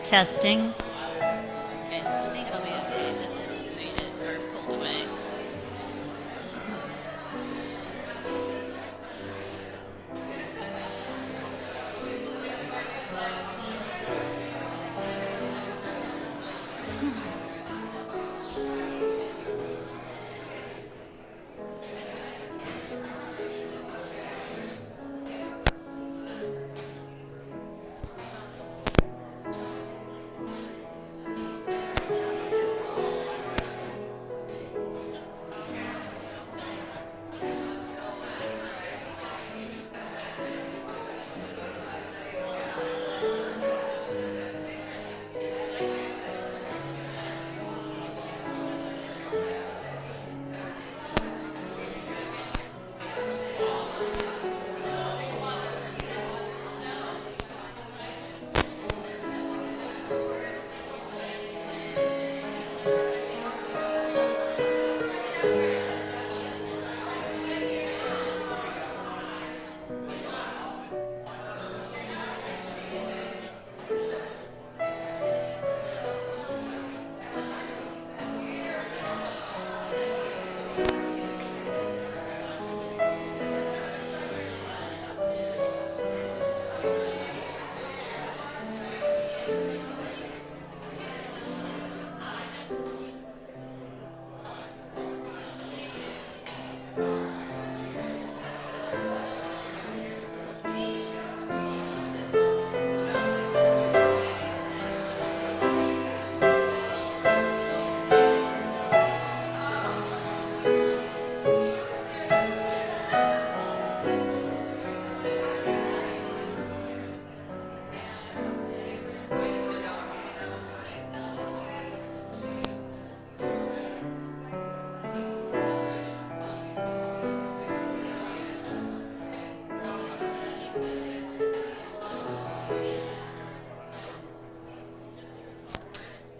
Testing. Okay, I think it'll be okay that this is faded or pulled away.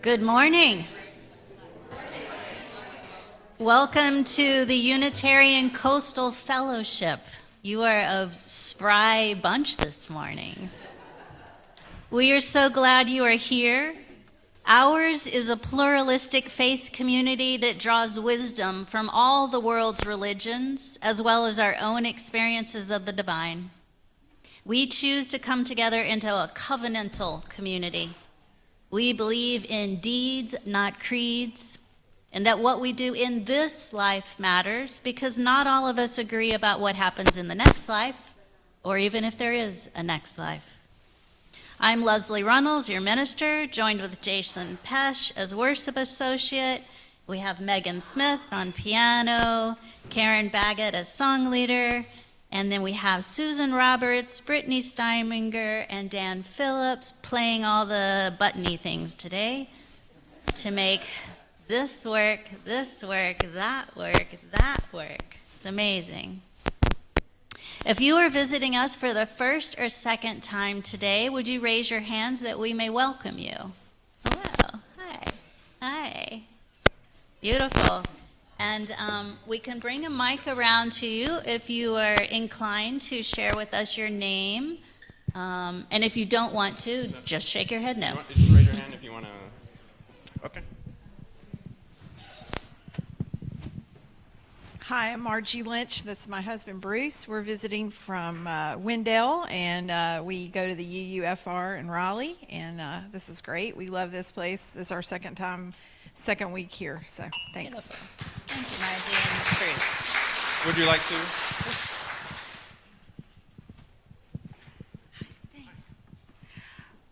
Good morning. Welcome to the Unitarian Coastal Fellowship. You are a spry bunch this morning. We are so glad you are here. Ours is a pluralistic faith community that draws wisdom from all the world's religions, as well as our own experiences of the divine. We choose to come together into a covenantal community. We believe in deeds, not creeds, and that what we do in this life matters because not all of us agree about what happens in the next life, or even if there is a next life. I'm Leslie Runnels, your minister, joined with Jason Pesh as worship associate. We have Megan Smith on piano, Karen Baggett as song leader, and then we have Susan Roberts, Brittany Steininger, and Dan Phillips playing all the buttony things today to make this work, that work. It's amazing. If you are visiting us for the first or second time today, would you raise your hands that we may welcome you? Hello. Hi. Beautiful. And we can bring a mic around to you if you are inclined to share with us your name. And if you don't want to, just shake your head no. Just raise your hand if you want to. Okay. Hi, I'm Margie Lynch. That's my husband, Bruce. We're visiting from Wendell, and we go to the UUFR in Raleigh, and this is great. We love this place. This is our second week here, so thanks. Beautiful. Thank you, Margie and Bruce. Would you like to? Thanks.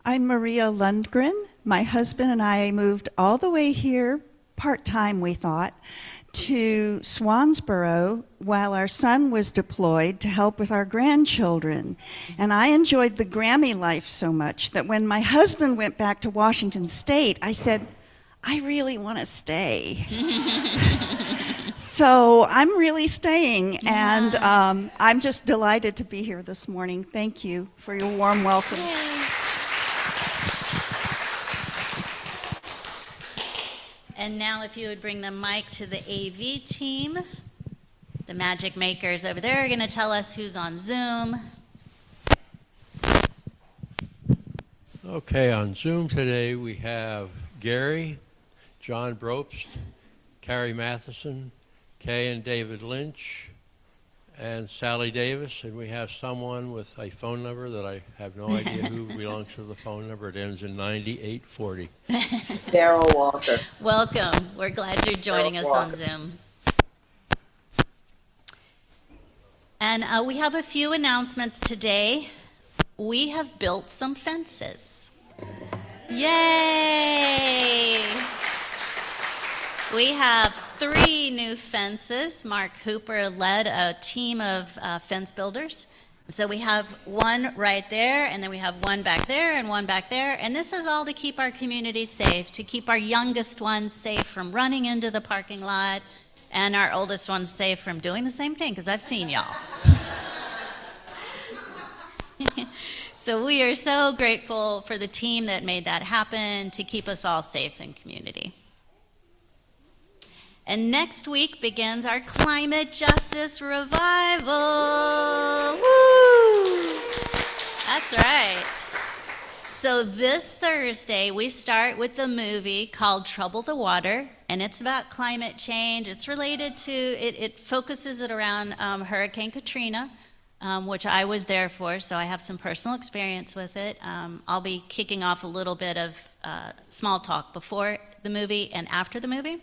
I'm Maria Lundgren. My husband and I moved all the way here, part-time we thought, to Swansboro while our son was deployed to help with our grandchildren. And I enjoyed the Grammy life so much that when my husband went back to Washington State, I said, I really want to stay. So I'm really staying, and I'm just delighted to be here this morning. Thank you for your warm welcome. Yay. And now if you would bring the mic to the AV team. The magic makers over there are going to tell us who's on Zoom. Okay, on Zoom today we have Gary, John Brobst, Carrie Matheson, Kay and David Lynch, and Sally Davis, and we have someone with a phone number that I have no idea who belongs to the phone number. It ends in 9840. Daryl Walker. Welcome. We're glad you're joining us on Walker. Zoom. And we have a few announcements today. We have built some fences. Yay! We have 3 new fences. Mark Hooper led a team of fence builders. So we have one right there, and then we have one back there and one back there. And this is all to keep our community safe, to keep our youngest ones safe from running into the parking lot, and our oldest ones safe from doing the same thing, because I've seen y'all. So we are so grateful for the team that made that happen to keep us all safe in community. And next week begins our Climate Justice Revival. Woo! That's right. So this Thursday, we start with a movie called Trouble the Water, and it's about climate change. It's related to, it focuses it around Hurricane Katrina, which I was there for, so I have some personal experience with it. I'll be kicking off a little bit of small talk before the movie and after the movie.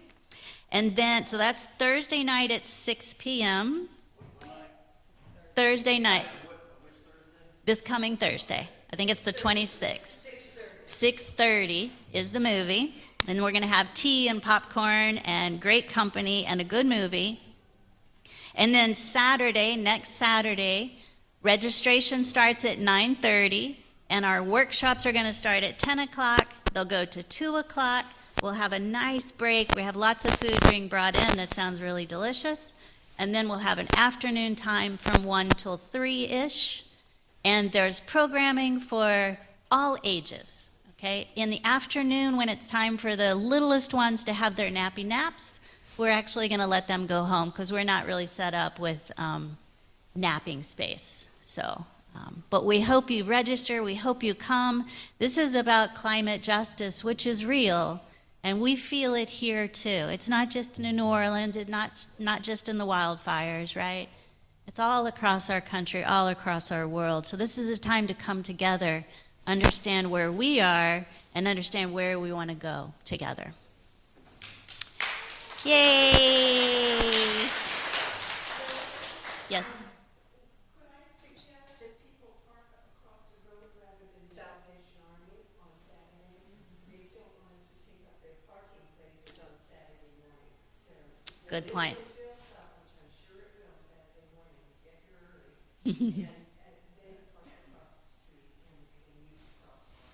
And then, so that's Thursday night at 6 p.m. Thursday night. This coming Thursday. I think it's the 26th. 6:30 is the movie. And we're going to have tea and popcorn and great company and a good movie. And then Saturday, next Saturday, registration starts at 9:30, and our workshops are going to start at 10 o'clock. They'll go to 2 o'clock. We'll have a nice break. We have lots of food being brought in that sounds really delicious. And then we'll have an afternoon time from 1 till 3-ish. And there's programming for all ages, okay? In the afternoon, when it's time for the littlest ones to have their nappy naps, we're actually going to let them go home because we're not really set up with napping space. So, but we hope you register. We hope you come. This is about climate justice, which is real, and we feel it here too. It's not just in New Orleans. It's not just in the wildfires, right? It's all across our country, all across our world. So this is a time to come together, understand where we are, and understand where we want to go together. Yay! Yes. Could I suggest that people park across the road rather than Salvation Army on Saturday? They don't want us to take up their parking places on Saturday night. So Good point. this will fill up, which I'm sure it will Saturday morning. Get here early. and then park across the street and use the crosswalk.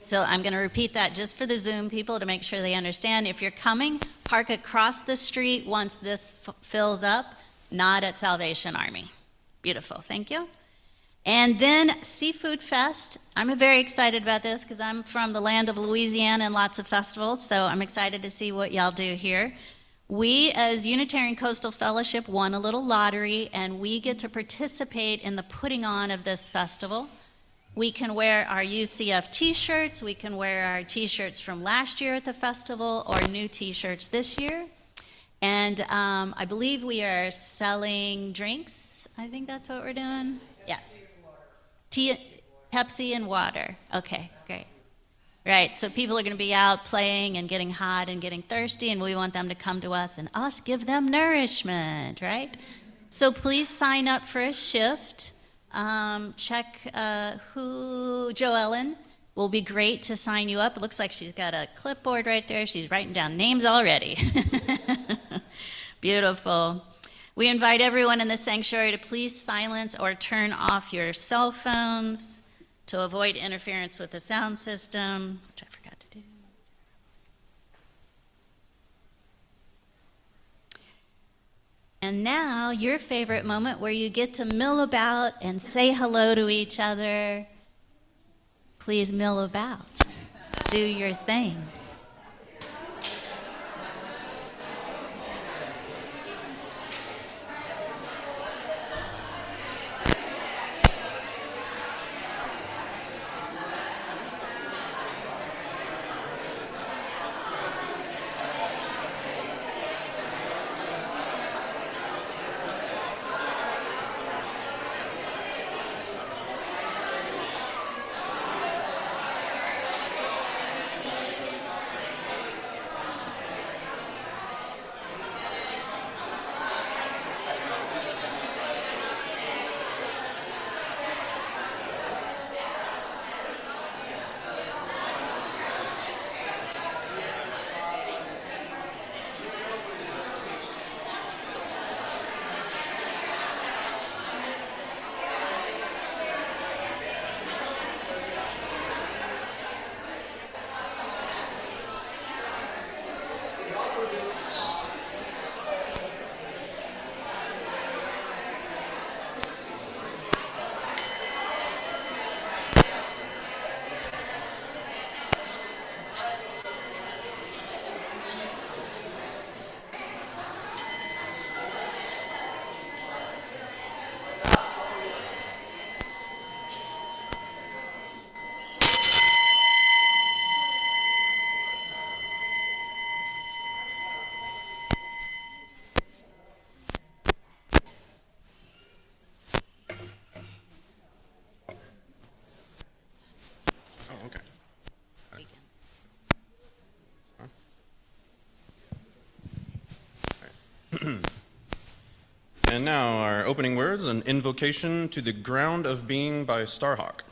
So I'm going to repeat that just for the Zoom people to make sure they understand. If you're coming, park across the street once this fills up, not at Salvation Army. Beautiful, thank you. And then Seafood Fest. I'm very excited about this because I'm from the land of Louisiana and lots of festivals, so I'm excited to see what y'all do here. We, as Unitarian Coastal Fellowship, won a little lottery, and we get to participate in the putting on of this festival. We can wear our UCF t-shirts, we can wear our t-shirts from last year at the festival, or new t-shirts this year. And I believe we are selling drinks. I think that's what we're doing. Yeah. Tea, Pepsi and water. Okay, great. Right, so people are going to be out playing and getting hot and getting thirsty, and we want them to come to us and us give them nourishment, right? So please sign up for a shift. Check Joe Ellen will be great to sign you up. It looks like she's got a clipboard right there. She's writing down names already. Beautiful. We invite everyone in the sanctuary to please silence or turn off your cell phones to avoid interference with the sound system, which I forgot to do. And now, your favorite moment where you get to mill about and say hello to each other. Please mill about. Do your thing. Oh, okay. And now our opening words, an invocation to the ground of being by Starhawk.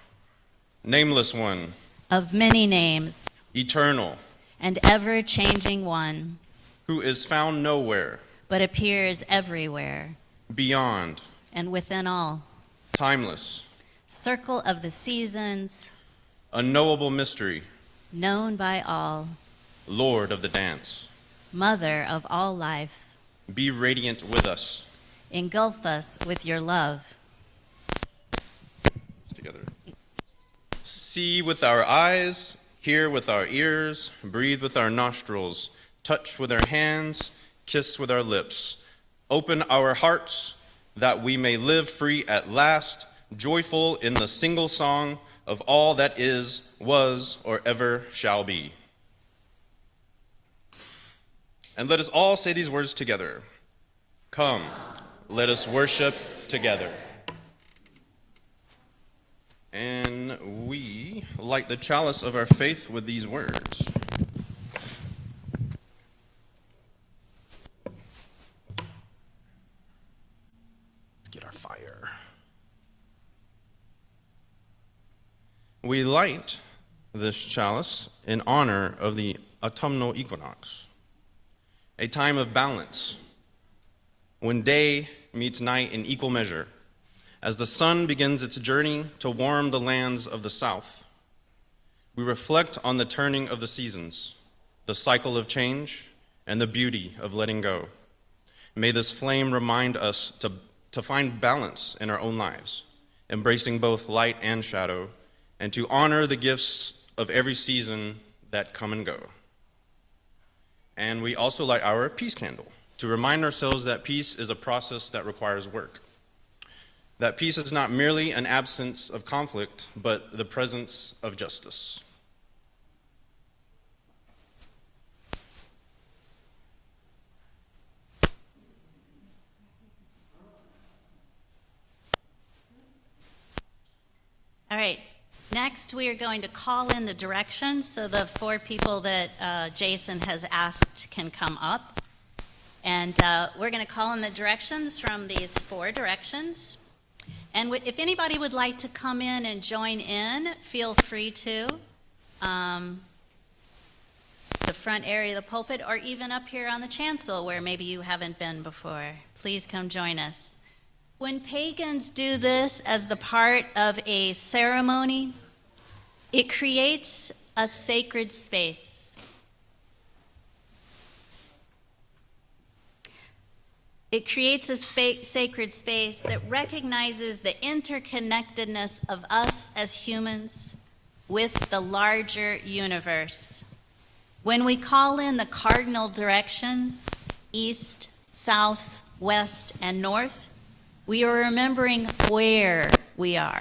Nameless one, Of many names, eternal, and ever-changing one, who is found nowhere, but appears everywhere beyond, and within all. timeless, Circle of the seasons, unknowable mystery, known by all. Lord of the dance. Mother of all life, Be radiant with us. engulf us with your love. Together. See with our eyes, hear with our ears, breathe with our nostrils, touch with our hands, kiss with our lips. Open our hearts that we may live free at last, joyful in the single song of all that is, was, or ever shall be. And let us all say these words together. Come, let us worship together. And we light the chalice of our faith with these words. Let's get our fire. We light this chalice in honor of the autumnal equinox, a time of balance, when day meets night in equal measure, as the sun begins its journey to warm the lands of the south. We reflect on the turning of the seasons, the cycle of change, and the beauty of letting go. May this flame remind us to find balance in our own lives, embracing both light and shadow, and to honor the gifts of every season that come and go. And we also light our peace candle to remind ourselves that peace is a process that requires work. That peace is not merely an absence of conflict, but the presence of justice. All right, next we are going to call in the directions so the four people that Jason has asked can come up. And we're going to call in the directions from these four directions. And if anybody would like to come in and join in, feel free to. The front area of the pulpit, or even up here on the chancel where maybe you haven't been before. Please come join us. When pagans do this as the part of a ceremony, it creates a sacred space. It creates a sacred space that recognizes the interconnectedness of us as humans with the larger universe. When we call in the cardinal directions, east, south, west, and north, we are remembering where we are.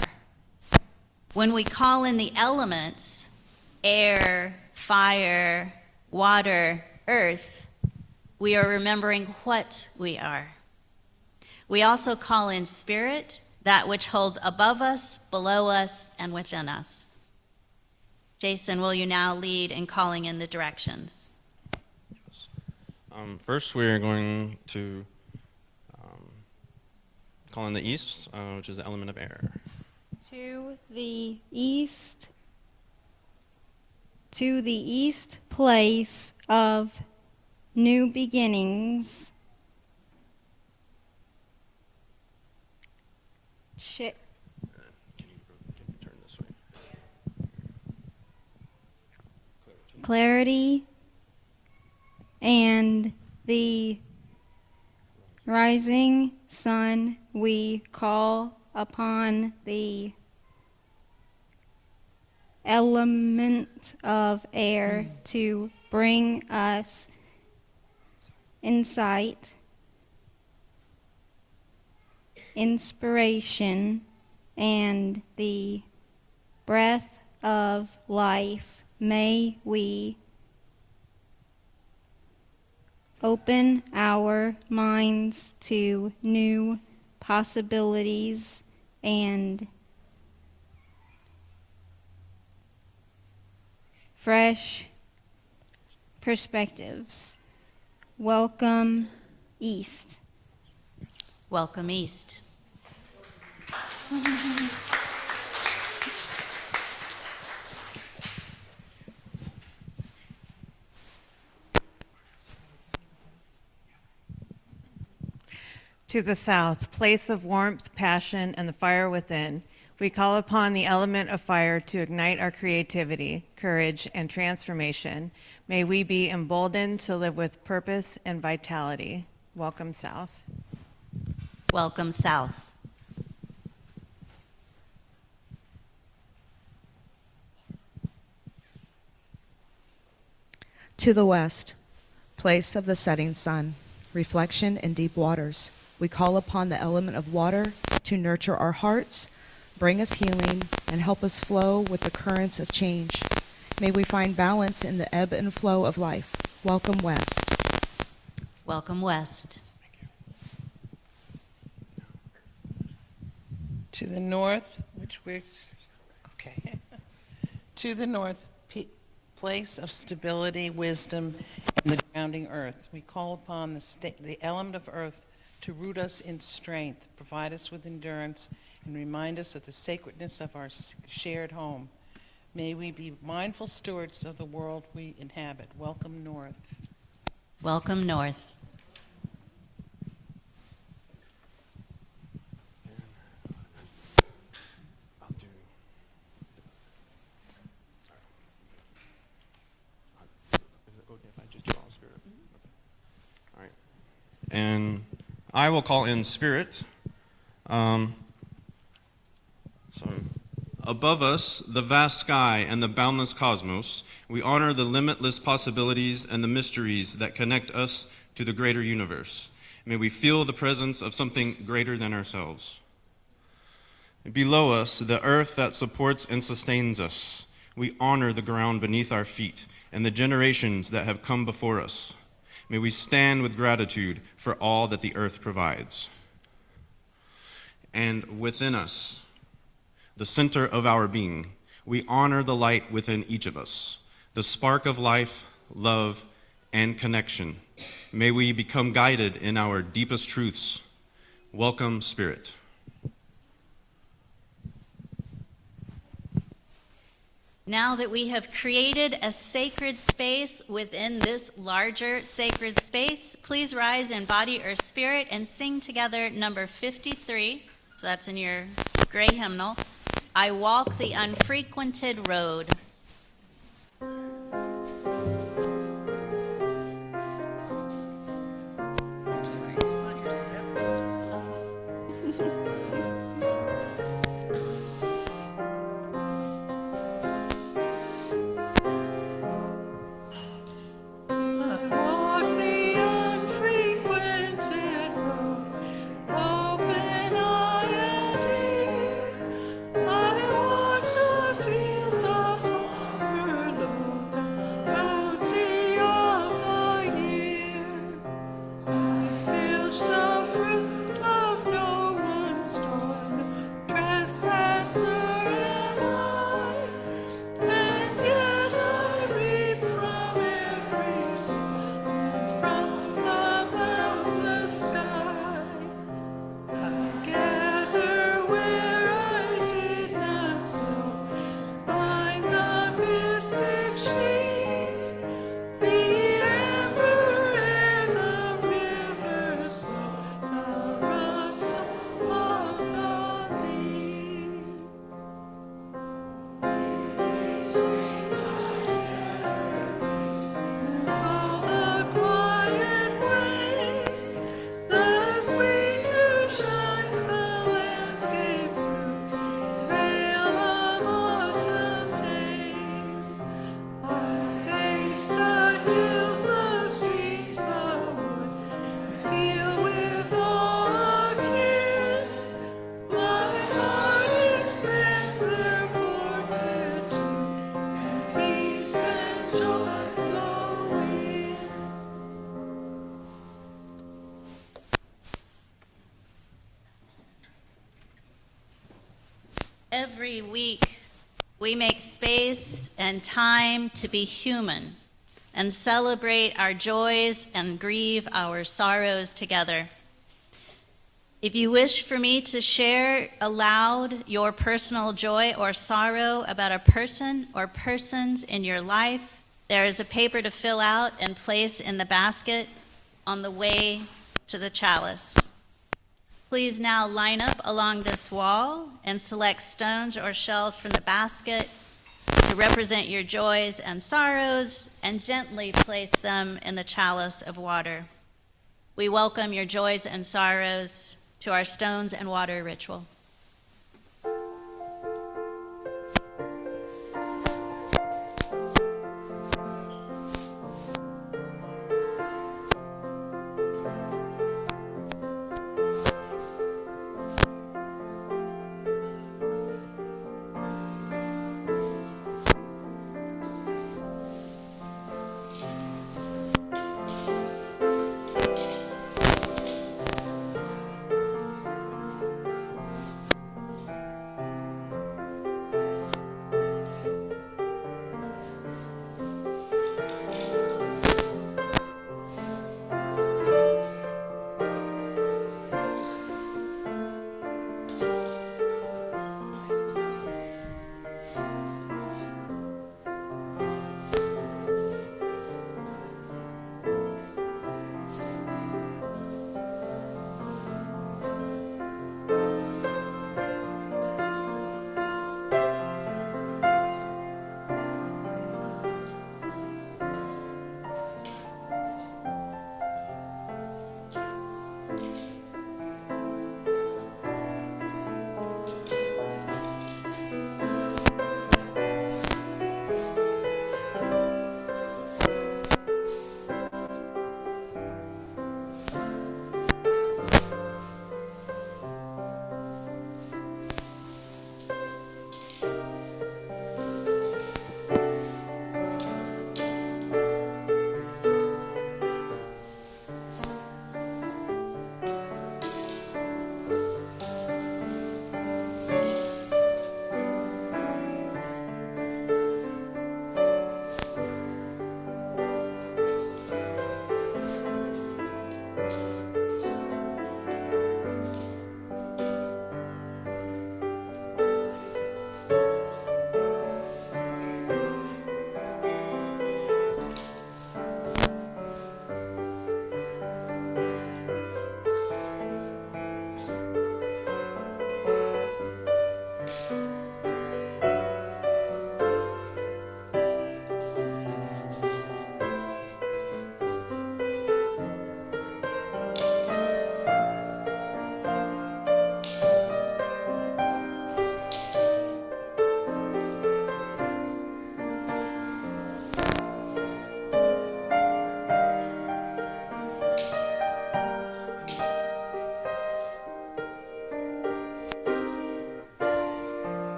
When we call in the elements, air, fire, water, earth, we are remembering what we are. We also call in spirit, that which holds above us, below us, and within us. Jason, will you now lead in calling in the directions? First, we are going to call in the east, which is the element of air. To the east place of new beginnings. Can you turn this way? Clarity and the rising sun. We call upon the element of air to bring us insight, inspiration, and the breath of life. May we open our minds to new possibilities and fresh perspectives. Welcome, East. Welcome, East. To the south, place of warmth, passion, and the fire within, we call upon the element of fire to ignite our creativity, courage, and transformation. May we be emboldened to live with purpose and vitality. Welcome, South. Welcome, South. To the west, place of the setting sun, reflection in deep waters. We call upon the element of water to nurture our hearts, bring us healing, and help us flow with the currents of change. May we find balance in the ebb and flow of life. Welcome, West. Welcome, West. To the north, okay. To the north, place of stability, wisdom, and the grounding earth. We call upon the element of earth to root us in strength, provide us with endurance, and remind us of the sacredness of our shared home. May we be mindful stewards of the world we inhabit. Welcome, North. Welcome, North. And I will call in Spirit. So above us, the vast sky and the boundless cosmos, we honor the limitless possibilities and the mysteries that connect us to the greater universe. May we feel the presence of something greater than ourselves. Below us, the earth that supports and sustains us, we honor the ground beneath our feet and the generations that have come before us. May we stand with gratitude for all that the earth provides. And within us, the center of our being, we honor the light within each of us, the spark of life, love, and connection. May we become guided in our deepest truths. Welcome, Spirit. Now that we have created a sacred space within this larger sacred space, please rise in body or spirit and sing together number 53. So that's in your gray hymnal. I walk the unfrequented road. Open eye and ear, I watch or feel the Every week, we make space and time to be human and celebrate our joys and grieve our sorrows together. If you wish for me to share aloud your personal joy or sorrow about a person or persons in your life, there is a paper to fill out and place in the basket on the way to the chalice. Please now line up along this wall and select stones or shells from the basket to represent your joys and sorrows, and gently place them in the chalice of water. We welcome your joys and sorrows to our stones and water ritual.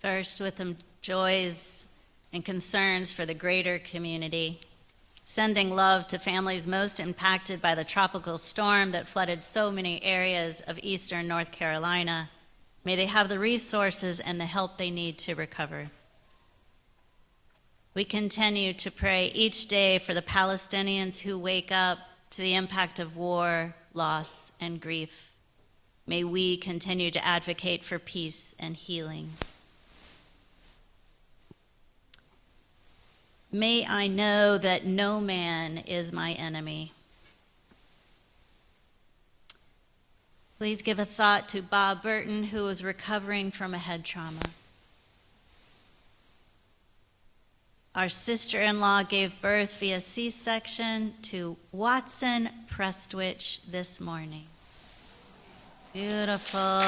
First, with them joys and concerns for the greater community, sending love to families most impacted by the tropical storm that flooded so many areas of eastern North Carolina. May they have the resources and the help they need to recover. We continue to pray each day for the Palestinians who wake up to the impact of war, loss, and grief. May we continue to advocate for peace and healing. May I know that no man is my enemy. Please give a thought to Bob Burton, who is recovering from a head trauma. Our sister-in-law gave birth via C-section to Watson Prestwich this morning. Beautiful.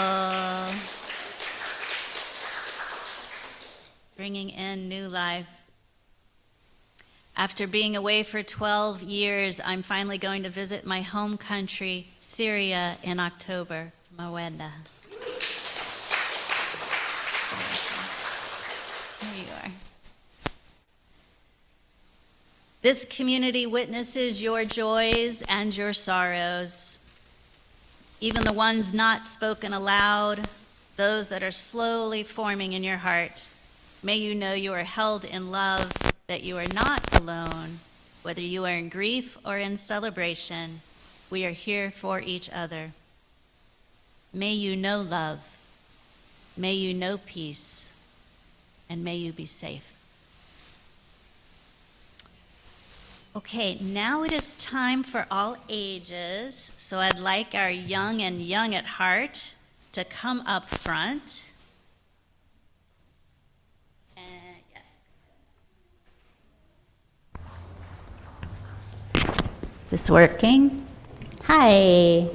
Bringing in new life. After being away for 12 years, I'm finally going to visit my home country, Syria, in October. Maweda. There you are. This community witnesses your joys and your sorrows, even the ones not spoken aloud, those that are slowly forming in your heart. May you know you are held in love, that you are not alone, whether you are in grief or in celebration. We are here for each other. May you know love, may you know peace, and may you be safe. Okay, now it is time for all ages, so I'd like our young and young at heart to come up front. This working? Hi.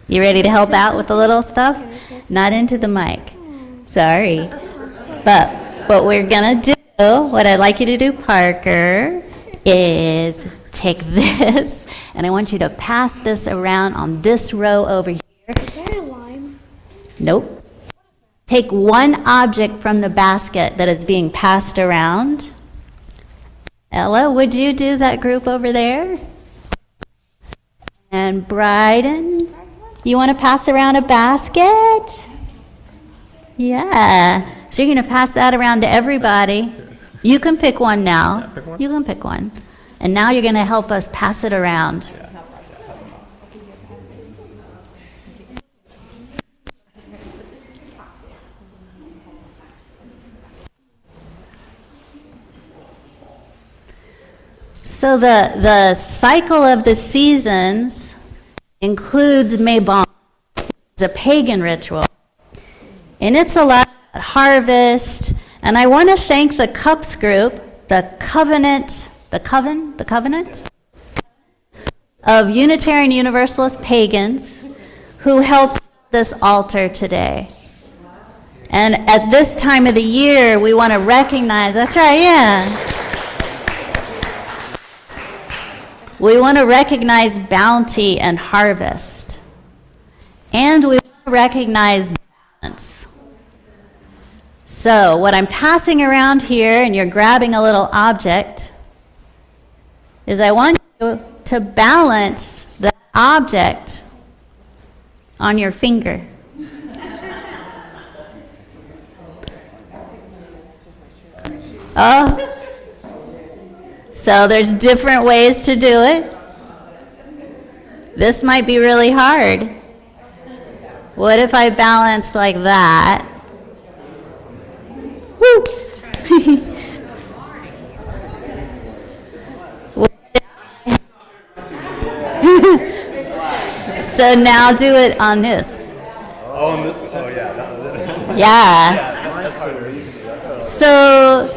You ready to help out with the little stuff? Not into the mic. Sorry. But what we're gonna do, what I'd like you to do, Parker, is take this, and I want you to pass this around on this row over here. Is there a lime? Nope. Take one object from the basket that is being passed around. Ella, would you do that group over there? And Bryden, you want to pass around a basket? Yeah. So you're going to pass that around to everybody. You can pick one now. Yeah, pick one. You can pick one. And now you're going to help us pass it around. So the cycle of the seasons includes Mabon. It's a pagan ritual. And it's a lot of harvest. And I want to thank the Cups group, the Covenant of Unitarian Universalist pagans who helped this altar today. And at this time of the year, we want to recognize, that's right, yeah. We want to recognize bounty and harvest. And we want to recognize balance. So what I'm passing around here, and you're grabbing a little object, is I want you to balance the object on your finger. Oh. So there's different ways to do it. This might be really hard. What if I balance like that? Woo! So now do it on this. Oh, on this one? Oh, yeah. Yeah. So,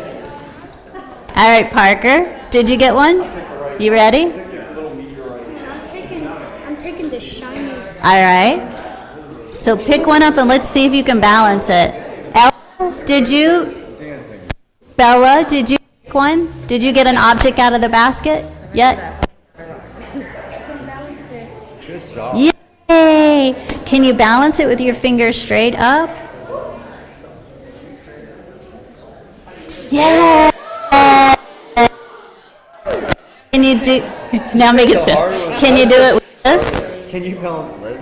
all right, Parker, did you get one? You ready? I'm taking the shiny. All right. So pick one up and let's see if you can balance it. Bella, did you pick one? Did you get an object out of the basket yet? Good job. Yay! Can you balance it with your finger straight up? Yeah. Can you do, now make it spin. Can you do it with this? Can you balance legs?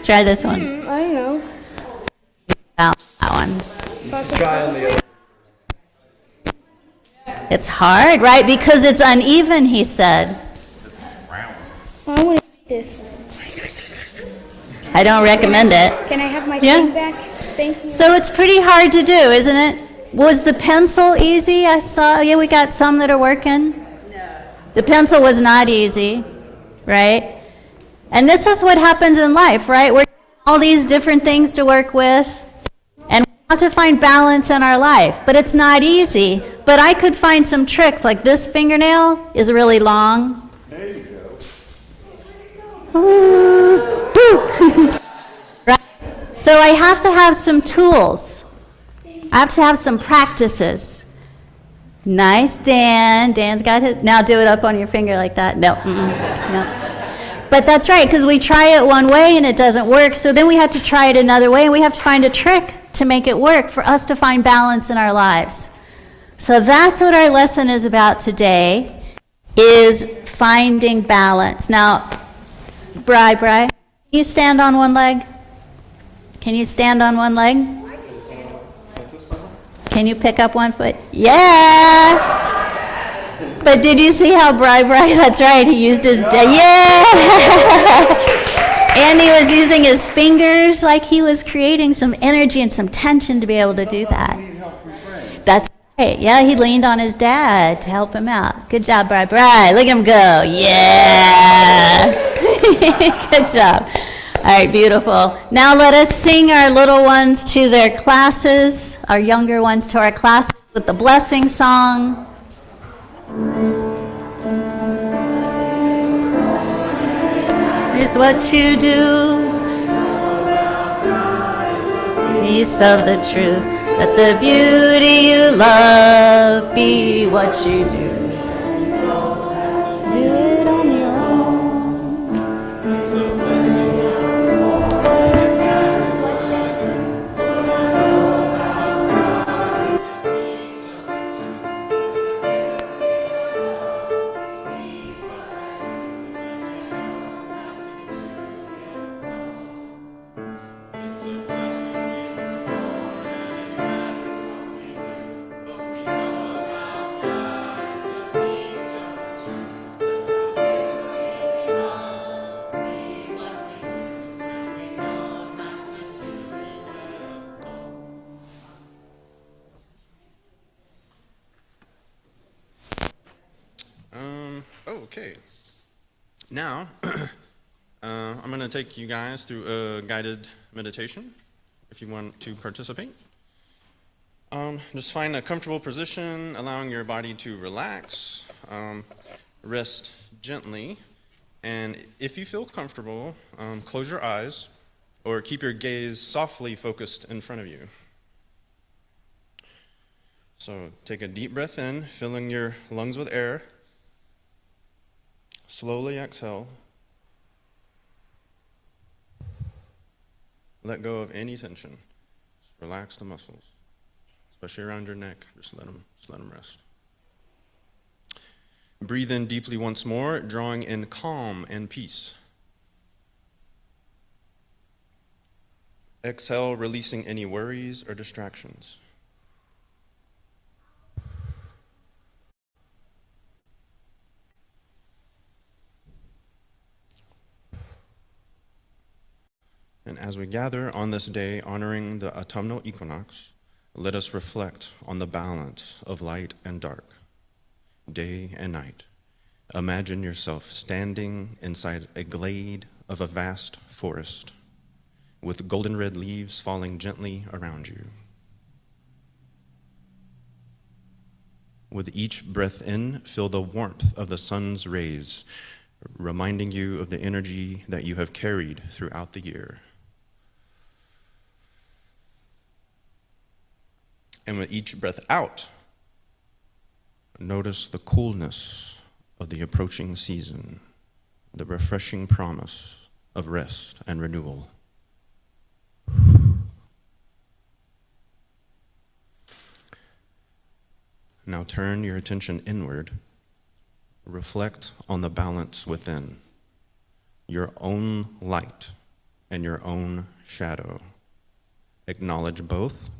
Try this one. I don't know. That one. Try on the other. It's hard, right? Because it's uneven, he said. I want to eat this. I don't recommend it. Can I have my Yeah. thing back? Thank you. So it's pretty hard to do, isn't it? Was the pencil easy? I saw, yeah, we got some that are working. No. The pencil was not easy, right? And this is what happens in life, right? We're all these different things to work with, and we have to find balance in our life, but it's not easy. But I could find some tricks, like this fingernail is really long. There you go. Right? So I have to have some tools. I have to have some practices. Nice, Dan. Dan's got it. Now do it up on your finger like that. No. No. But that's right, because we try it one way and it doesn't work, so then we have to try it another way, and we have to find a trick to make it work for us to find balance in our lives. So that's what our lesson is about today, is finding balance. Now, Bri, can you stand on one leg? Can you stand on one leg? Can you pick up one foot? Yeah! But did you see how Bri, that's right, he used his, yeah! And he was using his fingers like he was creating some energy and some tension to be able to do that. That's right, yeah, he leaned on his dad to help him out. Good job, Bri. Look at him go, yeah! Good job. All right, beautiful. Now let us sing our little ones to their classes, our younger ones to our classes with the blessing song. Here's what you do. Peace of the truth. Let the beauty you love be what you do. Do it on your own. Okay. Now, I'm going to take you guys through a guided meditation if you want to participate. Just find a comfortable position, allowing your body to relax. Rest gently. And if you feel comfortable, close your eyes or keep your gaze softly focused in front of you. So take a deep breath in, filling your lungs with air. Slowly exhale. Let go of any tension. Just relax the muscles, especially around your neck. Just let them rest. Breathe in deeply once more, drawing in calm and peace. Exhale, releasing any worries or distractions. And as we gather on this day honoring the autumnal equinox, let us reflect on the balance of light and dark, day and night. Imagine yourself standing inside a glade of a vast forest with golden red leaves falling gently around you. With each breath in, feel the warmth of the sun's rays, reminding you of the energy that you have carried throughout the year. And with each breath out, notice the coolness of the approaching season, the refreshing promise of rest and renewal. Now turn your attention inward. Reflect on the balance within, your own light and your own shadow. Acknowledge both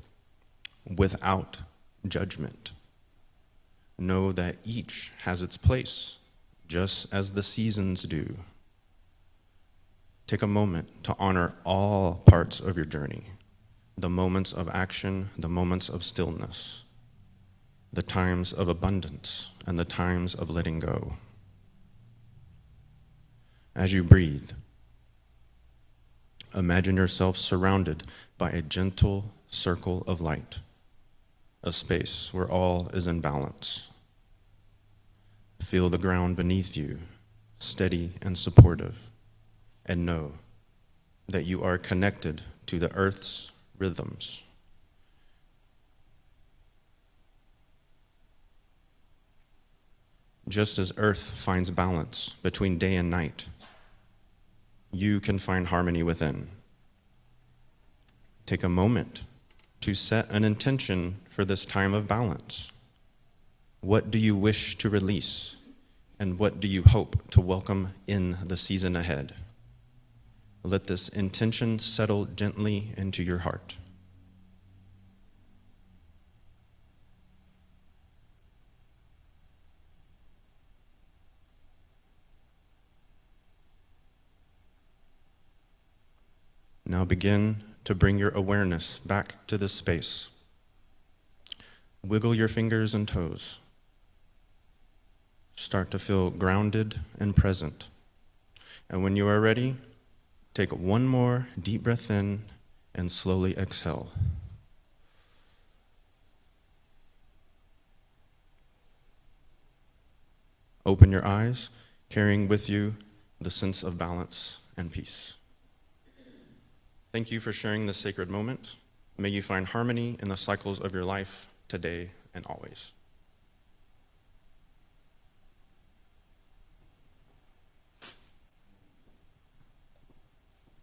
without judgment. Know that each has its place, just as the seasons do. Take a moment to honor all parts of your journey, the moments of action, the moments of stillness, the times of abundance, and the times of letting go. As you breathe, imagine yourself surrounded by a gentle circle of light, a space where all is in balance. Feel the ground beneath you, steady and supportive, and know that you are connected to the earth's rhythms. Just as earth finds balance between day and night, you can find harmony within. Take a moment to set an intention for this time of balance. What do you wish to release, and what do you hope to welcome in the season ahead? Let this intention settle gently into your heart. Now begin to bring your awareness back to this space. Wiggle your fingers and toes. Start to feel grounded and present. And when you are ready, take one more deep breath in and slowly exhale. Open your eyes, carrying with you the sense of balance and peace. Thank you for sharing this sacred moment. May you find harmony in the cycles of your life today and always.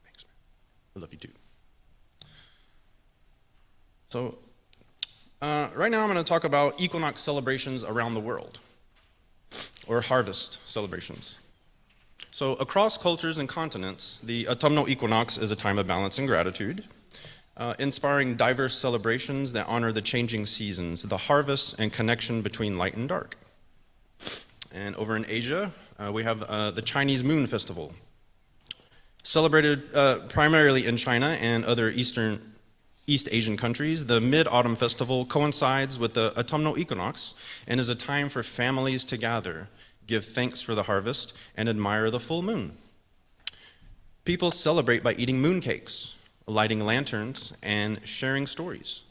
Thanks, man. I love you too. So, right now I'm going to talk about equinox celebrations around the world, or harvest celebrations. So across cultures and continents, the autumnal equinox is a time of balance and gratitude, inspiring diverse celebrations that honor the changing seasons, the harvest and connection between light and dark. And over in Asia, we have the Chinese Moon Festival. Celebrated primarily in China and other East Asian countries, the Mid-Autumn Festival coincides with the autumnal equinox and is a time for families to gather, give thanks for the harvest, and admire the full moon. People celebrate by eating mooncakes, lighting lanterns, and sharing stories.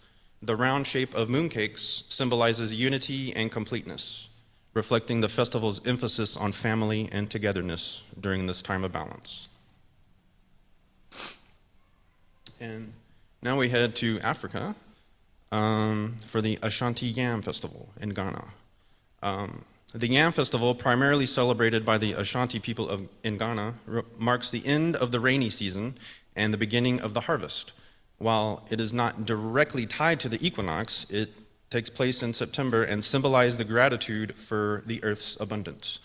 The round shape of mooncakes symbolizes unity and completeness, reflecting the festival's emphasis on family and togetherness during this time of balance. And now we head to Africa for the Ashanti Yam Festival in Ghana. The Yam Festival, primarily celebrated by the Ashanti people in Ghana, marks the end of the rainy season and the beginning of the harvest. While it is not directly tied to the equinox, it takes place in September and symbolizes the gratitude for the earth's abundance.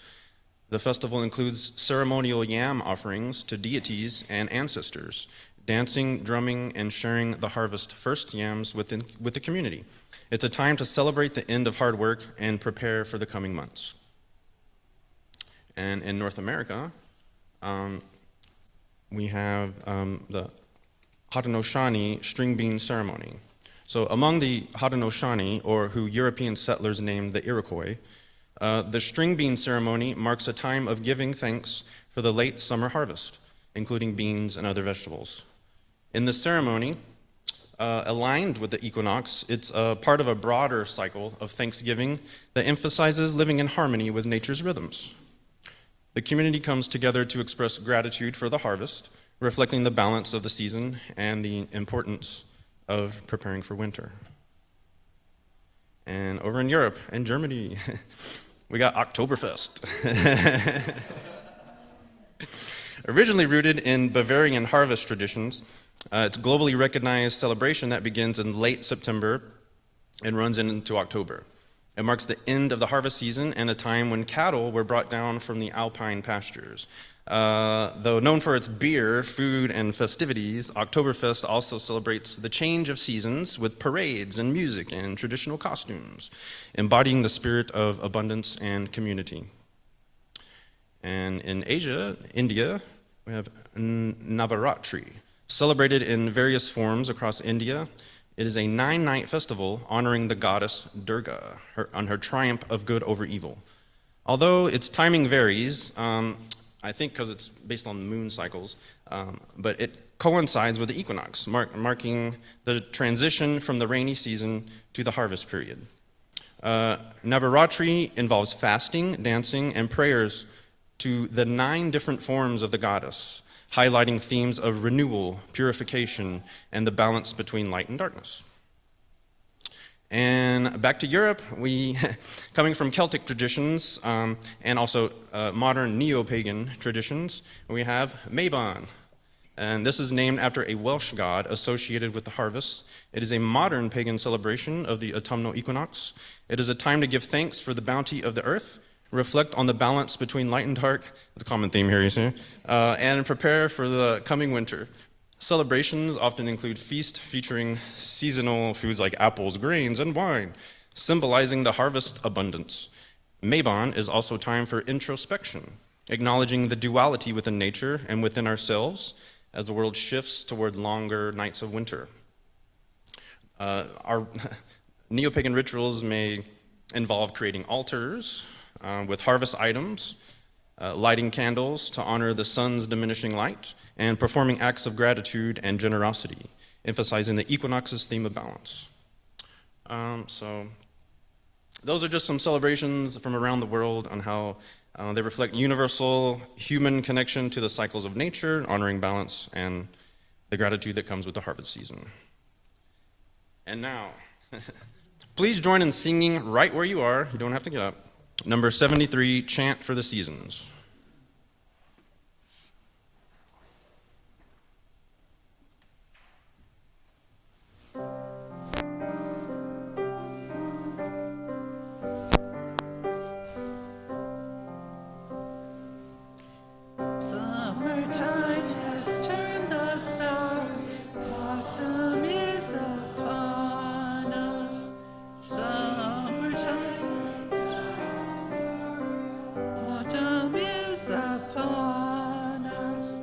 The festival includes ceremonial yam offerings to deities and ancestors, dancing, drumming, and sharing the harvest first yams with the community. It's a time to celebrate the end of hard work and prepare for the coming months. And in North America, we have the Haudenosaunee string bean ceremony. So among the Haudenosaunee, or who European settlers named the Iroquois, the string bean ceremony marks a time of giving thanks for the late summer harvest, including beans and other vegetables. In this ceremony, aligned with the equinox, it's a part of a broader cycle of Thanksgiving that emphasizes living in harmony with nature's rhythms. The community comes together to express gratitude for the harvest, reflecting the balance of the season and the importance of preparing for winter. And over in Europe and Germany, we got Oktoberfest. Originally rooted in Bavarian harvest traditions, it's a globally recognized celebration that begins in late September and runs into October. It marks the end of the harvest season and a time when cattle were brought down from the alpine pastures. Though known for its beer, food, and festivities, Oktoberfest also celebrates the change of seasons with parades and music and traditional costumes, embodying the spirit of abundance and community. And in Asia, India, we have Navaratri, celebrated in various forms across India. It is a 9-night festival honoring the goddess Durga on her triumph of good over evil. Although its timing varies, I think because it's based on moon cycles, but it coincides with the equinox, marking the transition from the rainy season to the harvest period. Navaratri involves fasting, dancing, and prayers to the 9 different forms of the goddess, highlighting themes of renewal, purification, and the balance between light and darkness. And back to Europe, coming from Celtic traditions and also modern neo-pagan traditions, we have Mabon. And this is named after a Welsh god associated with the harvest. It is a modern pagan celebration of the autumnal equinox. It is a time to give thanks for the bounty of the earth, reflect on the balance between light and dark, that's a common theme here, you see, and prepare for the coming winter. Celebrations often include feasts featuring seasonal foods like apples, grains, and wine, symbolizing the harvest abundance. Mabon is also time for introspection, acknowledging the duality within nature and within ourselves as the world shifts toward longer nights of winter. Our neo-pagan rituals may involve creating altars with harvest items, lighting candles to honor the sun's diminishing light, and performing acts of gratitude and generosity, emphasizing the equinox's theme of balance. So those are just some celebrations from around the world on how they reflect universal human connection to the cycles of nature, honoring balance, and the gratitude that comes with the harvest season. And now, please join in singing right where you are. You don't have to get up. Number 73, Chant for the Seasons. Summertime has turned the star, autumn is upon us. Summertime, autumn is upon us.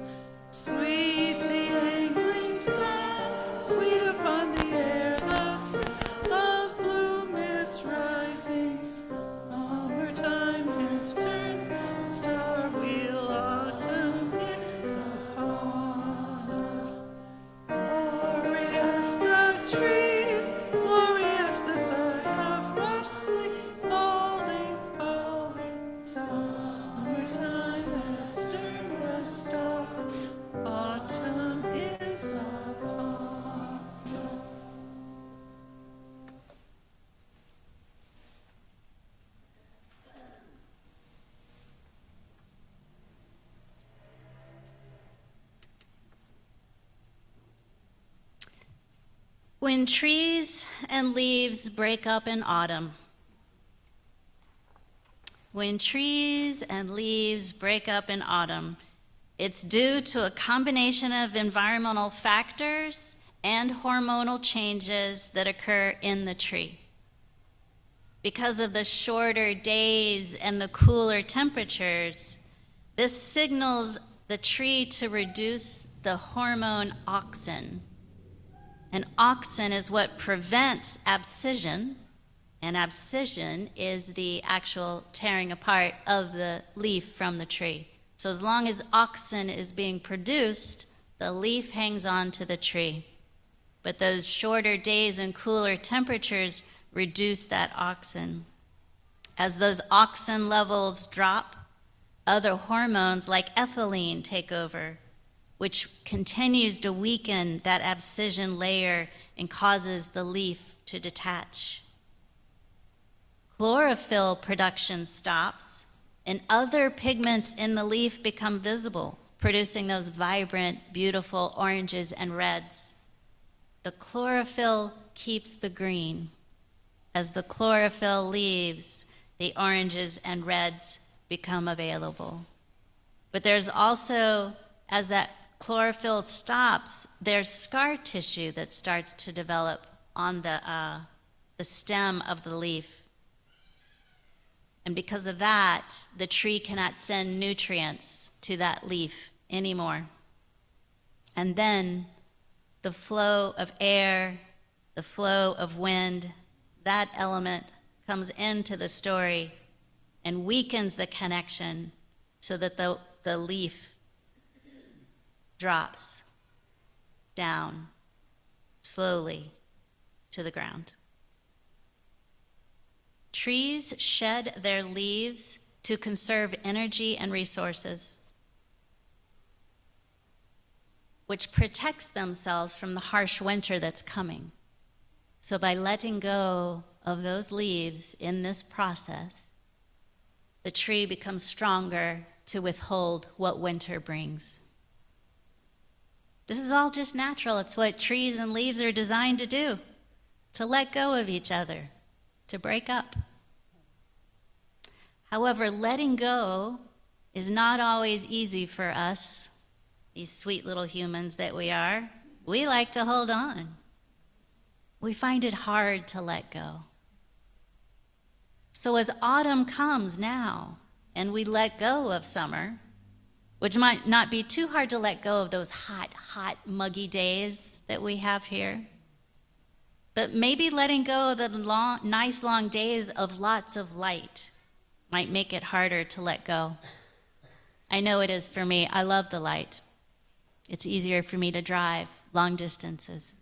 Sweet the angling sun, sweet upon the air, the sun of bloom is rising. Summertime has turned the star wheel, autumn is upon us. Glorious the trees, glorious the sight of rustling, falling, falling. Summertime has turned the star, autumn is upon us. When trees and leaves break up in autumn, when trees and leaves break up in autumn, it's due to a combination of environmental factors and hormonal changes that occur in the tree. Because of the shorter days and the cooler temperatures, this signals the tree to reduce the hormone auxin. And auxin is what prevents abscission, and abscission is the actual tearing apart of the leaf from the tree. So as long as auxin is being produced, the leaf hangs on to the tree. But those shorter days and cooler temperatures reduce that auxin. As those auxin levels drop, other hormones like ethylene take over, which continues to weaken that abscission layer and causes the leaf to detach. Chlorophyll production stops, and other pigments in the leaf become visible, producing those vibrant, beautiful oranges and reds. The chlorophyll keeps the green, As the chlorophyll leaves, the oranges and reds become available. But there's also, as that chlorophyll stops, there's scar tissue that starts to develop on the stem of the leaf. And because of that, the tree cannot send nutrients to that leaf anymore. And then the flow of air, the flow of wind, that element comes into the story and weakens the connection so that the leaf drops down slowly to the ground. Trees shed their leaves to conserve energy and resources, which protects themselves from the harsh winter that's coming. So by letting go of those leaves in this process, the tree becomes stronger to withhold what winter brings. This is all just natural. It's what trees and leaves are designed to do, to let go of each other, to break up. However, letting go is not always easy for us, these sweet little humans that we are. We like to hold on. We find it hard to let go. So as autumn comes now, and we let go of summer, which might not be too hard to let go of those hot, muggy days that we have here, but maybe letting go of the nice long days of lots of light might make it harder to let go. I know it is for me. I love the light. It's easier for me to drive long distances.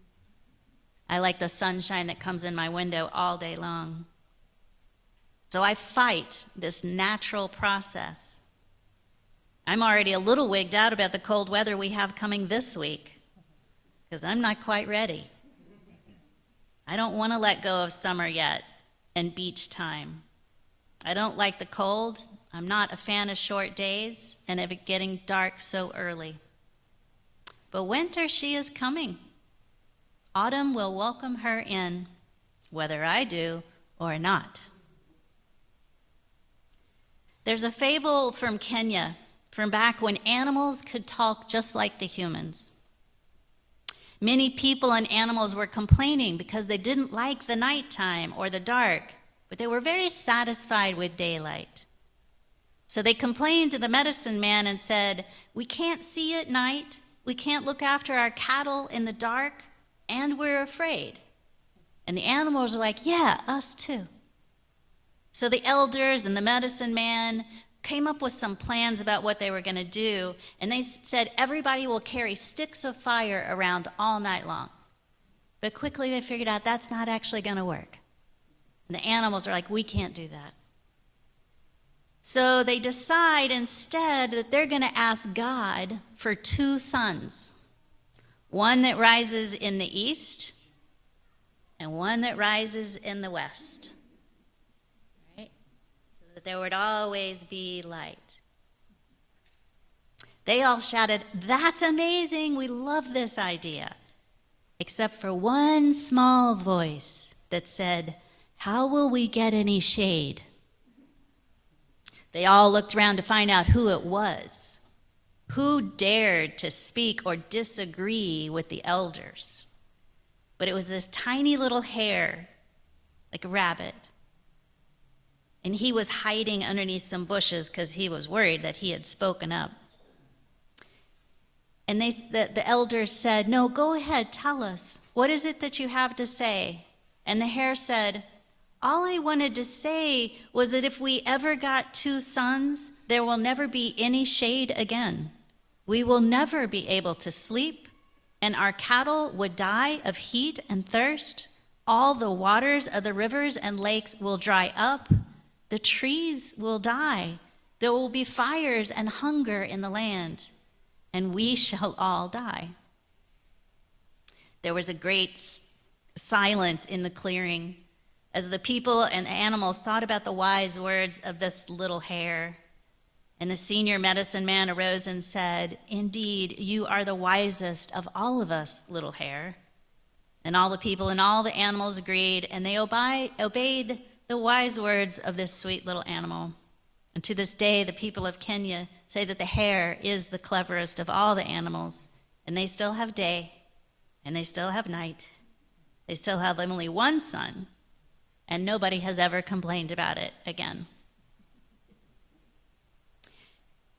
I like the sunshine that comes in my window all day long. So I fight this natural process. I'm already a little wigged out about the cold weather we have coming this week, because I'm not quite ready. I don't want to let go of summer yet and beach time. I don't like the cold. I'm not a fan of short days and of it getting dark so early. But winter, she is coming. Autumn will welcome her in, whether I do or not. There's a fable from Kenya from back when animals could talk just like the humans. Many people and animals were complaining because they didn't like the nighttime or the dark, but they were very satisfied with daylight. So they complained to the medicine man and said, "We can't see at night, we can't look after our cattle in the dark, and we're afraid." And the animals were like, "Yeah, us too." So the elders and the medicine man came up with some plans about what they were going to do, and they said everybody will carry sticks of fire around all night long. But quickly they figured out that's not actually going to work. And the animals are like, "We can't do that." So they decide instead that they're going to ask God for 2 suns, one that rises in the east and one that rises in the west, right? So that there would always be light. They all shouted, "That's amazing, we love this idea," except for one small voice that said, "How will we get any shade?" They all looked around to find out who it was. Who dared to speak or disagree with the elders? But it was this tiny little hare, like a rabbit. And he was hiding underneath some bushes because he was worried that he had spoken up. And the elders said, "No, go ahead, tell us. What is it that you have to say?" And the hare said, "All I wanted to say was that if we ever got 2 suns, there will never be any shade again. We will never be able to sleep, and our cattle would die of heat and thirst. All the waters of the rivers and lakes will dry up. The trees will die. There will be fires and hunger in the land, and we shall all die." There was a great silence in the clearing as the people and the animals thought about the wise words of this little hare. And the senior medicine man arose and said, "Indeed, you are the wisest of all of us, little hare. And all the people and all the animals agreed, and they obeyed the wise words of this sweet little animal. And to this day, the people of Kenya say that the hare is the cleverest of all the animals, and they still have day, and they still have night. They still have only one son, and nobody has ever complained about it again.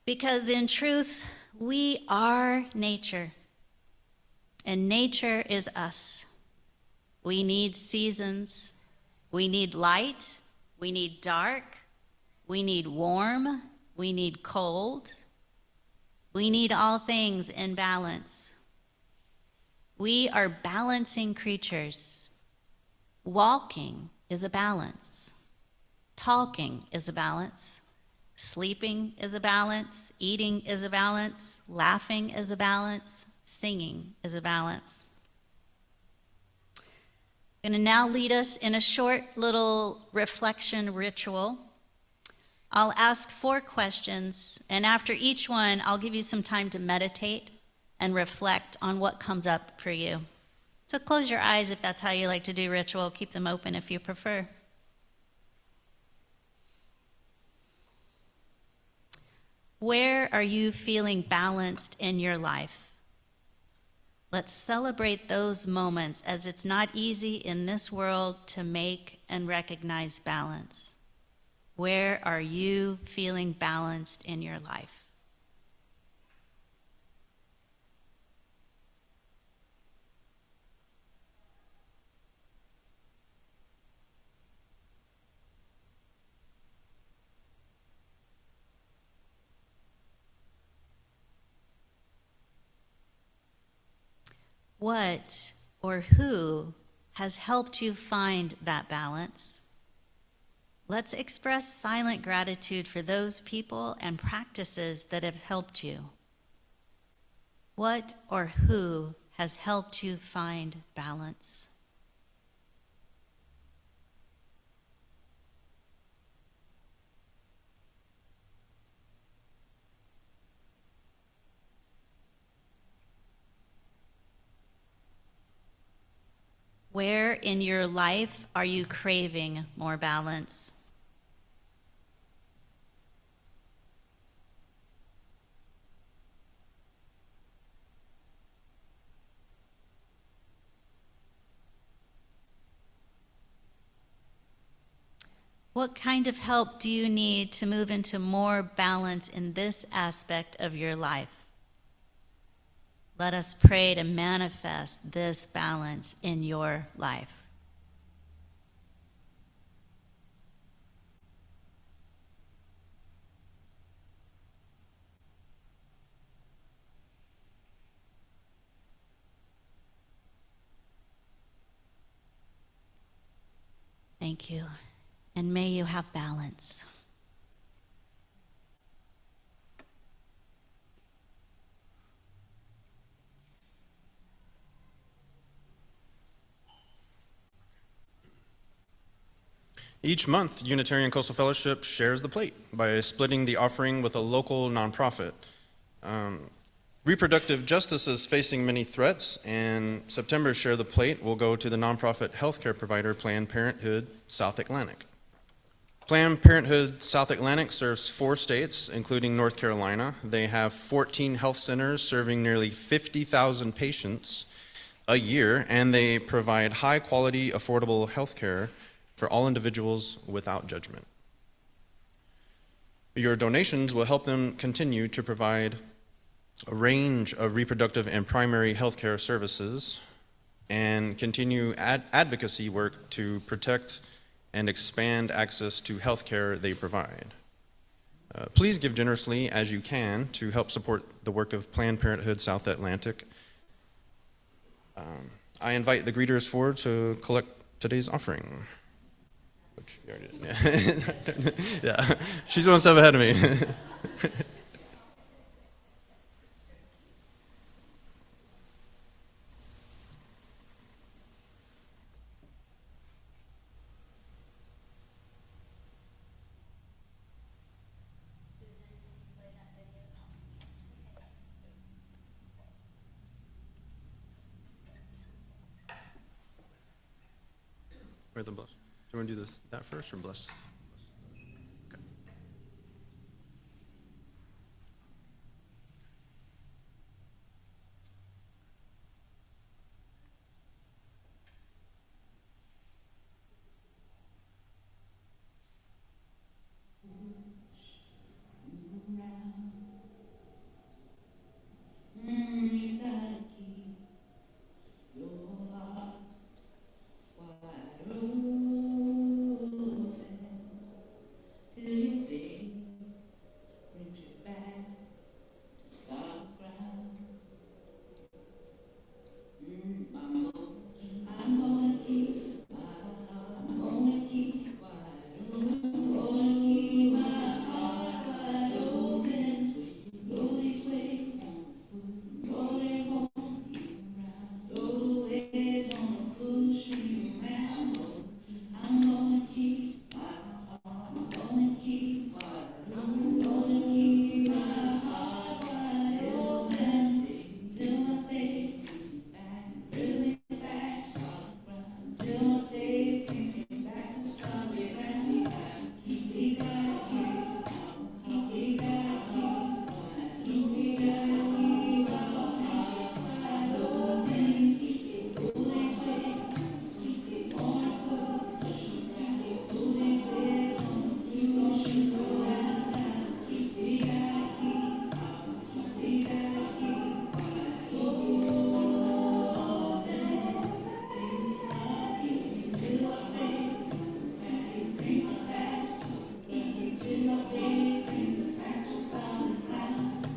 Because in truth, we are nature, and nature is us. We need seasons, we need light, we need dark, we need warm, we need cold. We need all things in balance. We are balancing creatures. Walking is a balance. Talking is a balance. Sleeping is a balance. Eating is a balance. Laughing is a balance. Singing is a balance. I'm going to now lead us in a short little reflection ritual. I'll ask 4 questions, and after each one, I'll give you some time to meditate and reflect on what comes up for you. So close your eyes if that's how you like to do ritual. Keep them open if you prefer. Where are you feeling balanced in your life? Let's celebrate those moments, as it's not easy in this world to make and recognize balance. Where are you feeling balanced in your life? What or who has helped you find that balance? Let's express silent gratitude for those people and practices that have helped you. What or who has helped you find balance? Where in your life are you craving more balance? What kind of help do you need to move into more balance in this aspect of your life? Let us pray to manifest this balance in your life. Thank you, and may you have balance. Each month, Unitarian Coastal Fellowship shares the plate by splitting the offering with a local nonprofit. Reproductive justice is facing many threats, and September's Share the Plate will go to the nonprofit healthcare provider Planned Parenthood South Atlantic. Planned Parenthood South Atlantic serves 4 states, including North Carolina. They have 14 health centers serving nearly 50,000 patients a year, and they provide high-quality, affordable health care for all individuals without judgment. Your donations will help them continue to provide a range of reproductive and primary health care services and continue advocacy work to protect and expand access to health care they provide. Please give generously as you can to help support the work of Planned Parenthood South Atlantic. I invite the greeters forward to collect today's offering. Which you already did. Yeah, she's 1 step ahead of me. Pray the bless. Do you want to do that first or bless? Okay. You gotta keep your heart wide open till your faith brings you back to solid ground. I'm gonna keep my heart, I'm gonna keep wide open, I'm gonna keep my heart wide open. Go these ways, know they won't keep around. Though the waves wanna push me around, I'm gonna keep my heart, I'm gonna keep wide open, I'm gonna keep my heart wide open till my faith brings me back, brings me back solid ground, till my faith brings me back to solid ground. We gotta keep, we gotta keep, we gotta keep our hearts wide open. Go these ways, wanna go just around. Go these ways, you gon' shoot around. We gotta keep, we gotta keep wide open till our faith brings us back, brings us back till our faith brings us back to solid ground.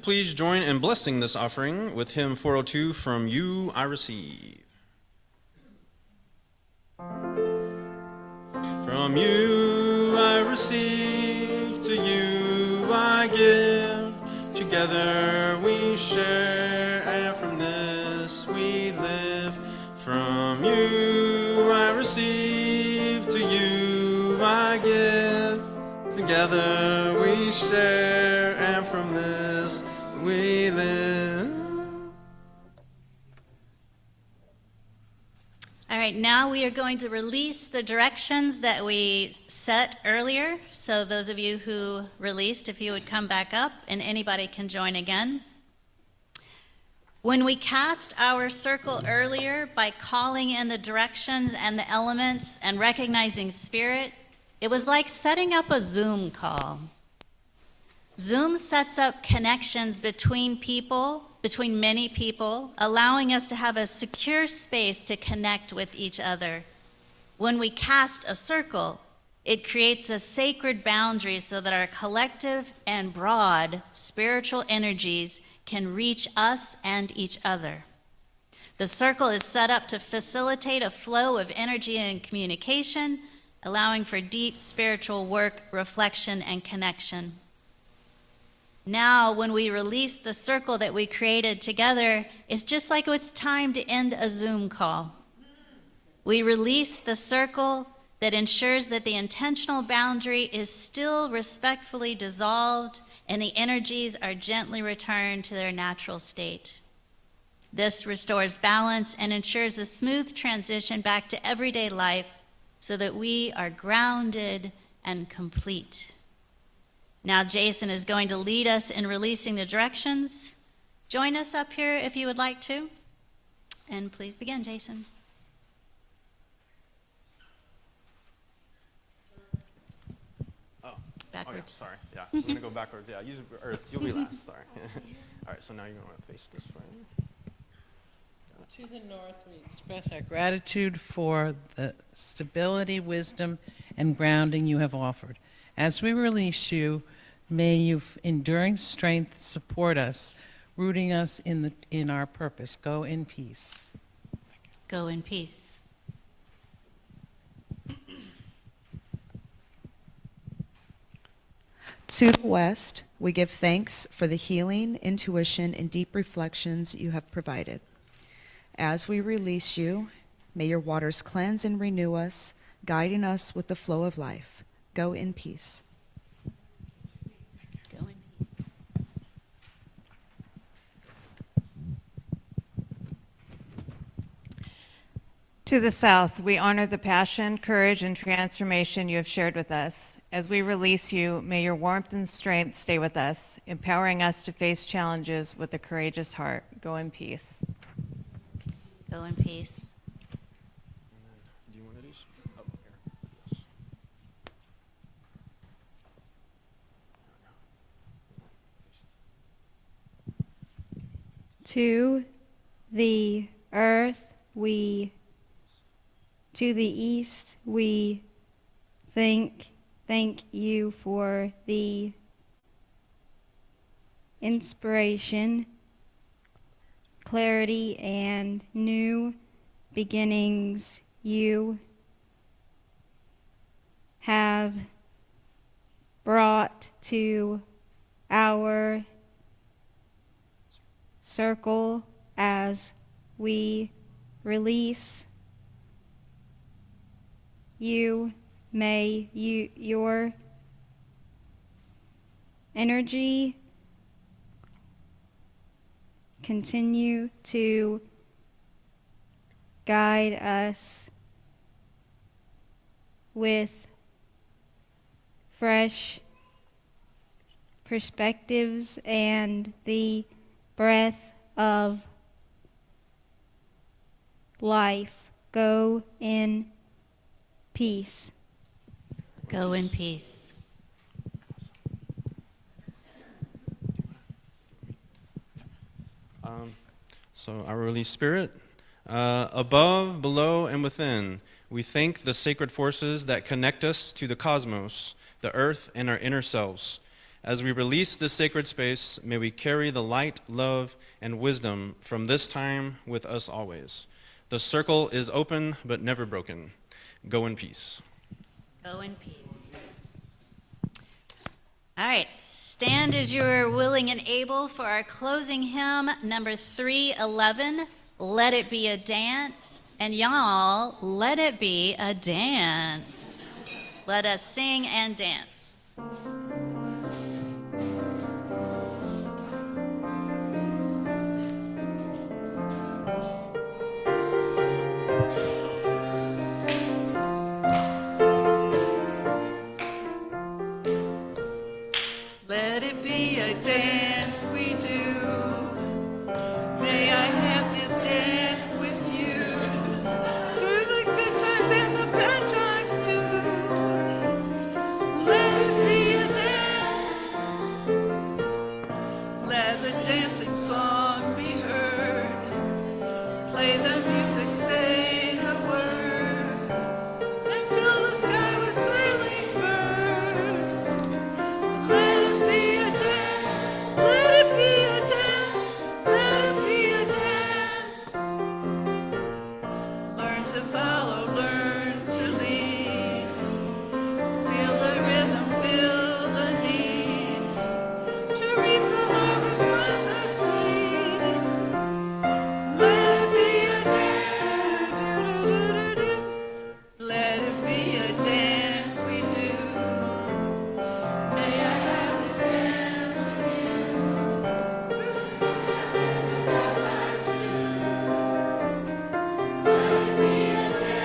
Please join in blessing this offering with hymn 402, From You I Receive. From you I receive, to you I give. Together we share, and from this we live. From you I receive, to you I give. Together we share, and from this we live. All right, now we are going to release the directions that we set earlier. So those of you who released, if you would come back up, and anybody can join again. When we cast our circle earlier by calling in the directions and the elements and recognizing spirit, it was like setting up a Zoom call. Zoom sets up connections between people, between many people, allowing us to have a secure space to connect with each other. When we cast a circle, it creates a sacred boundary so that our collective and broad spiritual energies can reach us and each other. The circle is set up to facilitate a flow of energy and communication, allowing for deep spiritual work, reflection, and connection. Now, when we release the circle that we created together, it's just like it's time to end a Zoom call. We release the circle that ensures that the intentional boundary is still respectfully dissolved and the energies are gently returned to their natural state. This restores balance and ensures a smooth transition back to everyday life so that we are grounded and complete. Now Jason is going to lead us in releasing the directions. Join us up here if you would like to. And please begin, Jason. Backwards. Oh, yeah, sorry. Yeah, I'm going to go backwards. Yeah, use Earth. You'll be last. Sorry. All right, so now you're going to face this way. To the north, we express our gratitude for the stability, wisdom, and grounding you have offered. As we release you, may your enduring strength support us, rooting us in our purpose. Go in peace. Go in peace. To the west, we give thanks for the healing, intuition, and deep reflections you have provided. As we release you, may your waters cleanse and renew us, guiding us with the flow of life. Go in peace. Go in peace. To the south, we honor the passion, courage, and transformation you have shared with us. As we release you, may your warmth and strength stay with us, empowering us to face challenges with a courageous heart. Go in peace. Go in peace. Do you want these? Oh, here. Yes. To the earth to the east we thank you for the inspiration, clarity, and new beginnings you have brought to our circle as we release you. May your energy continue to guide us with fresh perspectives and the breath of life. Go in peace. Go in peace. So our release spirit, above, below, and within, we thank the sacred forces that connect us to the cosmos, the earth, and our inner selves. As we release this sacred space, may we carry the light, love, and wisdom from this time with us always. The circle is open but never broken. Go in peace. Go in peace. All right, stand as you are willing and able for our closing hymn, number 311, Let It Be a Dance. And y'all, let it be a dance. Let us sing and dance. Let it be a dance we do. May I have this dance with you through the good times and the bad times too. Let it be a dance. Let the dancing song be heard. Play the music, say the words, and fill the sky with sailing birds. Let it be a dance, let it be a dance, let it be a dance. Learn to follow, learn to lead. Feel the rhythm, feel the need. To reap the harvest, plant the seed. Let it be a dance, do-do-do-do-do. Let it be a dance we do. May I have this dance with you. Let it be a dance.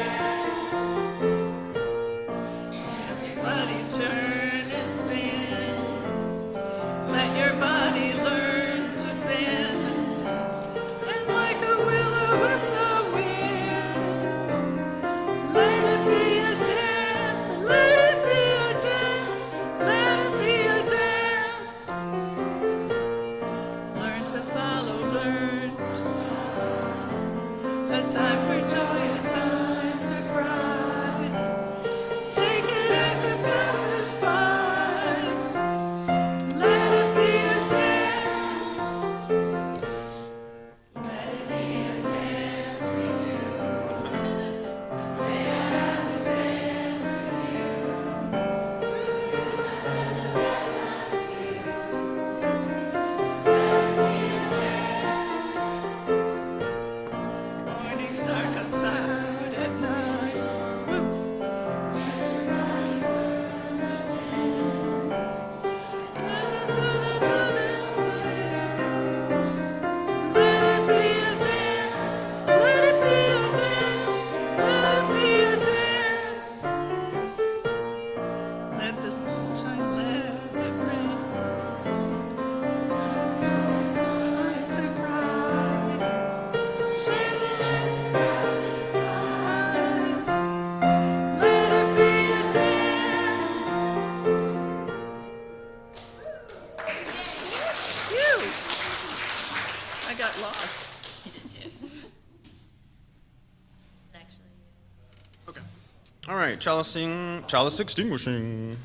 All right, chalice extinguishing.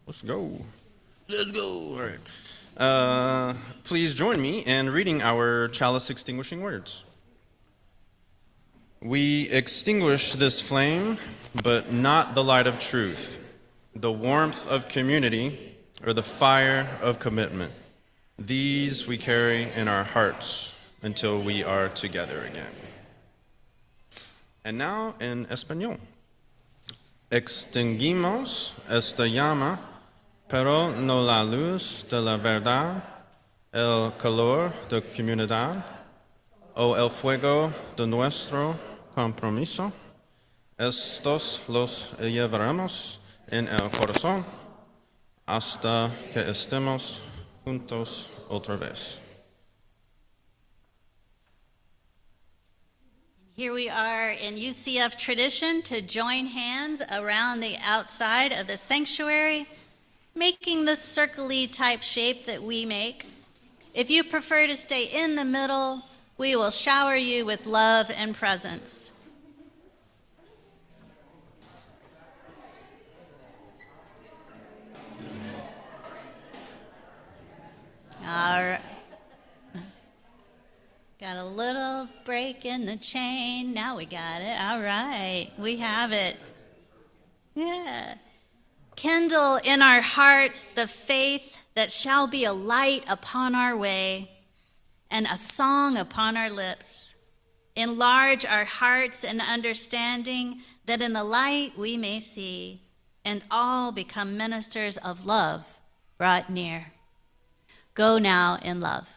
Let's go. Let's go. All right. Please join me in reading our chalice extinguishing words. We extinguish this flame, but not the light of truth, the warmth of community, or the fire of commitment. These we carry in our hearts until we are together again. And now in Español. Extinguimos esta llama, pero no la luz de la verdad, el calor de comunidad, o el fuego de nuestro compromiso. Estos los llevaremos en el corazón hasta que estemos juntos otra vez. Here we are in UCF tradition to join hands around the outside of the sanctuary, making the circle-y type shape that we make. If you prefer to stay in the middle, we will shower you with love and presence. All right. Got a little break in the chain. Now we got it. All right. We have it. Yeah. Kindle in our hearts the faith that shall be a light upon our way and a song upon our lips. Enlarge our hearts and understanding that in the light we may see and all become ministers of love brought near. Go now in love.